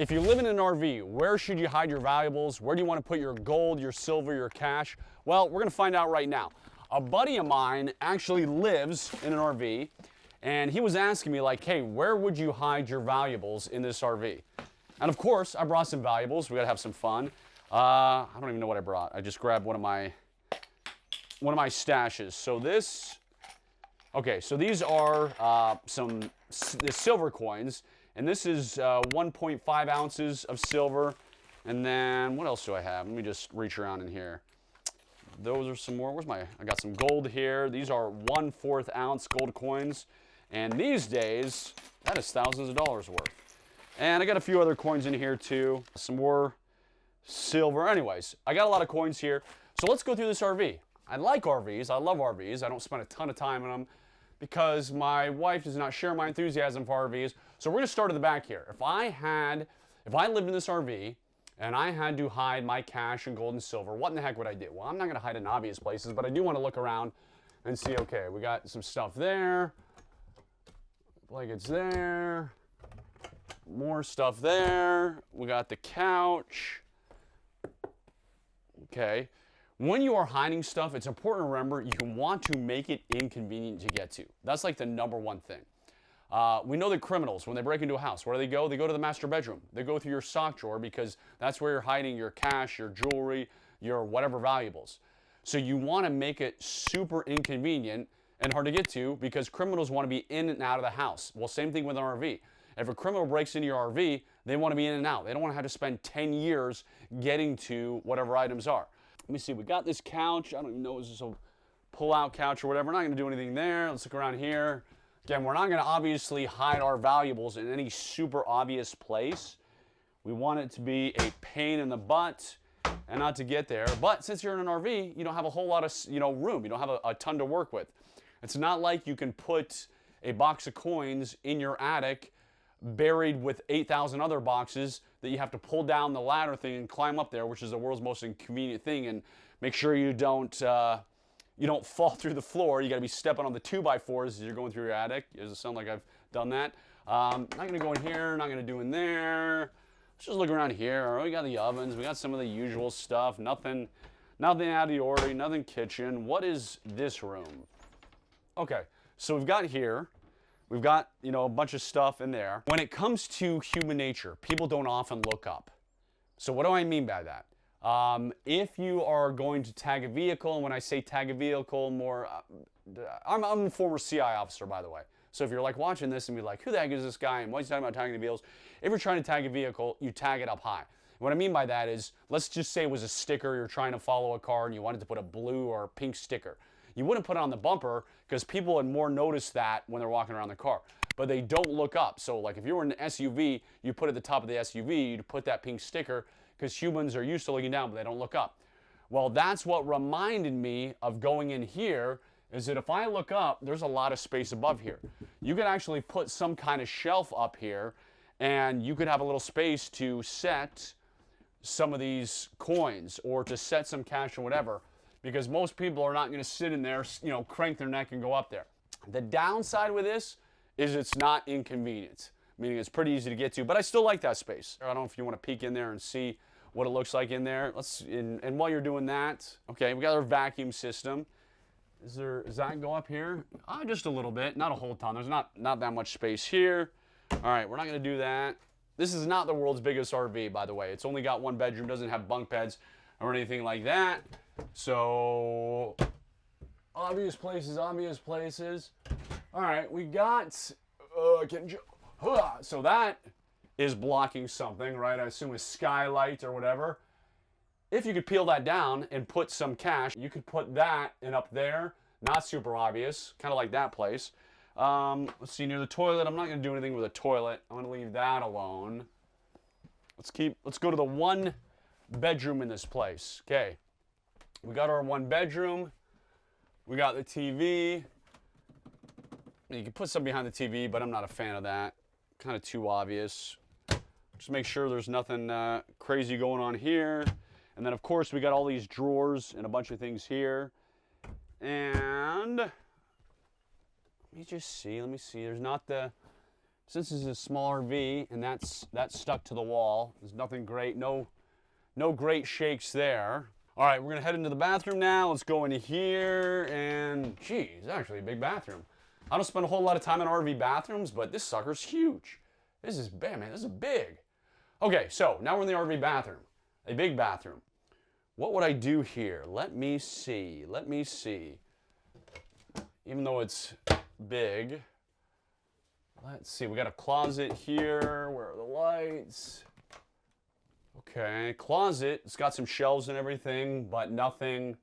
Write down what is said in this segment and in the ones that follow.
If you live in an RV, where should you hide your valuables? Where do you want to put your gold, your silver, your cash? Well, we're going to find out right now. A buddy of mine actually lives in an RV, and he was asking me like, hey, where would you hide your valuables in this RV? And of course, I brought some valuables. We got to have some fun. I don't even know what I brought. I just grabbed one of my stashes. So this, okay, so these are the silver coins. And this is 1.5 ounces of silver. And then what else do I have? Let me just reach around in here. Those are some more. I got some gold here. These are 1/4 ounce gold coins. And these days, that is thousands of dollars worth. And I got a few other coins in here too. Some more silver. Anyways, I got a lot of coins here. So let's go through this RV. I like RVs. I love RVs. I don't spend a ton of time in them because my wife does not share my enthusiasm for RVs. So we're going to start at the back here. If I lived in this RV and I had to hide my cash and gold and silver, what in the heck would I do? Well, I'm not going to hide in obvious places, but I do want to look around and see, okay, we got some stuff there. Blankets there. More stuff there. We got the couch. Okay. When you are hiding stuff, it's important to remember you want to make it inconvenient to get to. That's like the #1 thing. We know that criminals, when they break into a house, where do they go? They go to the master bedroom. They go through your sock drawer because that's where you're hiding your cash, your jewelry, your whatever valuables. So you want to make it super inconvenient and hard to get to because criminals want to be in and out of the house. Well, same thing with an RV. If a criminal breaks into your RV, they want to be in and out. They don't want to have to spend 10 years getting to whatever items are. Let me see, we got this couch. I don't even know, is this a pull-out couch or whatever? We're not going to do anything there. Let's look around here. Again, we're not going to obviously hide our valuables in any super obvious place. We want it to be a pain in the butt and not to get there. But since you're in an RV, you don't have a whole lot of room. You don't have a ton to work with. It's not like you can put a box of coins in your attic buried with 8,000 other boxes that you have to pull down the ladder thing and climb up there, which is the world's most inconvenient thing. And make sure you don't fall through the floor. You got to be stepping on the 2x4s as you're going through your attic. Does it sound like I've done that? Not going to go in here. Not going to do in there. Let's just look around here. All right, we got the ovens. We got some of the usual stuff. Nothing out of the ordinary. Nothing kitchen. What is this room? Okay, so we've got here. We've got, a bunch of stuff in there. When it comes to human nature, people don't often look up. So what do I mean by that? If you are going to tag a vehicle, and when I say tag a vehicle, I'm a former CI officer, by the way. So if you're like watching this and be like, who the heck is this guy? And what's he talking about tagging the vehicles? If you're trying to tag a vehicle, you tag it up high. What I mean by that is, let's just say it was a sticker. You're trying to follow a car and you wanted to put a blue or a pink sticker. You wouldn't put it on the bumper because people would more notice that when they're walking around the car. But they don't look up. So like if you were in an SUV, you put at the top of the SUV, you'd put that pink sticker because humans are used to looking down, but they don't look up. Well, that's what reminded me of going in here is that if I look up, there's a lot of space above here. You could actually put some kind of shelf up here and you could have a little space to set some of these coins or to set some cash or whatever. Because most people are not going to sit in there, crank their neck and go up there. The downside with this is it's not inconvenient, meaning it's pretty easy to get to, but I still like that space. I don't know if you want to peek in there and see what it looks like in there. And while you're doing that, okay, we got our vacuum system. Does that go up here? Just a little bit, not a whole ton. There's not that much space here. All right, we're not going to do that. This is not the world's biggest RV, by the way. It's only got one bedroom, doesn't have bunk beds or anything like that. So, obvious places. All right, we got, so that is blocking something, right? I assume a skylight or whatever. If you could peel that down and put some cash, you could put that in up there. Not super obvious, kind of like that place. Let's see, near the toilet. I'm not going to do anything with a toilet. I'm going to leave that alone. Let's go to the one bedroom in this place. Okay. We got our one bedroom. We got the TV. You can put something behind the TV, but I'm not a fan of that. Kind of too obvious. Just make sure there's nothing crazy going on here. And then, of course, we got all these drawers and a bunch of things here. And let me see. There's not the since this is a small RV and that's stuck to the wall, there's nothing great, no great shakes there. All right, we're gonna head into the bathroom now. Let's go into here, and geez, it's actually a big bathroom. I don't spend a whole lot of time in RV bathrooms, but this sucker's huge. This is bad, man, this is big. Okay, so now we're in the RV bathroom, a big bathroom. What would I do here? Let me see. Even though it's big, let's see, we got a closet here. Where are the lights? Okay, closet. It's got some shelves and everything, but nothing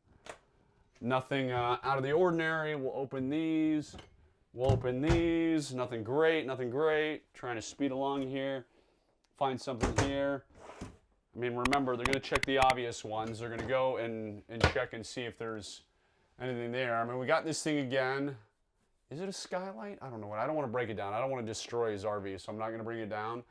out of the ordinary. We'll open these. Nothing great. Trying to speed along here. Find something here. I mean, remember, they're going to check the obvious ones. They're going to go and check and see if there's anything there. I mean, we got this thing again. Is it a skylight? I don't know what. I don't want to break it down. I don't want to destroy his RV, so I'm not going to bring it down.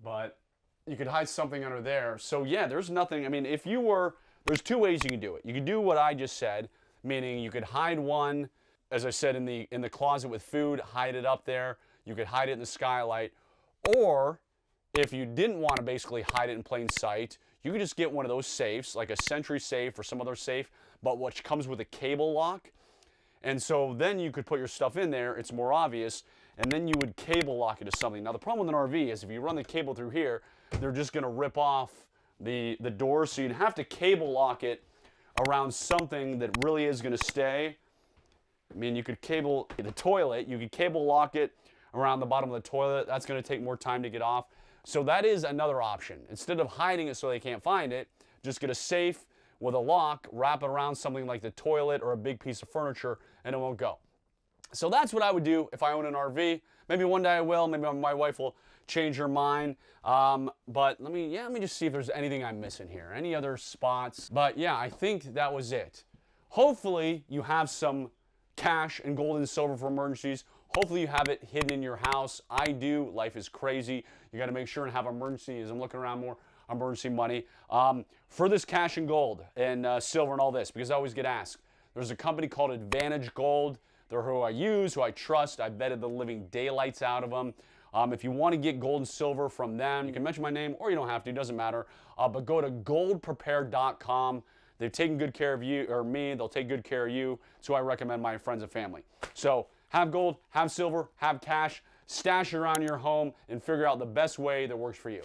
But you could hide something under there. So yeah, there's nothing. I mean, there's two ways you can do it. You could do what I just said, meaning you could hide one, as I said, in the closet with food, hide it up there. You could hide it in the skylight. Or if you didn't want to basically hide it in plain sight, you could just get one of those safes, like a Sentry safe or some other safe, but which comes with a cable lock. And so then you could put your stuff in there, it's more obvious, and then you would cable lock it to something. Now the problem with an RV is if you run the cable through here, they're just going to rip off the door, so you'd have to cable lock it around something that really is going to stay. I mean, you could cable the toilet, you could cable lock it around the bottom of the toilet. That's going to take more time to get off. So that is another option. Instead of hiding it so they can't find it, just get a safe with a lock, wrap it around something like the toilet or a big piece of furniture, and it won't go. So that's what I would do if I own an RV. Maybe one day I will. Maybe my wife will change her mind. But let me just see if there's anything I'm missing here. Any other spots? But yeah, I think that was it. Hopefully you have some cash and gold and silver for emergencies. Hopefully you have it hidden in your house. I do. Life is crazy. You got to make sure and have emergency, as I'm looking around more, emergency money. For this cash and gold and silver and all this, because I always get asked. There's a company called Advantage Gold. They're who I use, who I trust. I betted the living daylights out of them. If you want to get gold and silver from them, you can mention my name, or you don't have to. It doesn't matter. But go to goldprepared.com. They've taken good care of you, or me. They'll take good care of you. So I recommend my friends and family. So have gold, have silver, have cash, stash it around your home, and figure out the best way that works for you.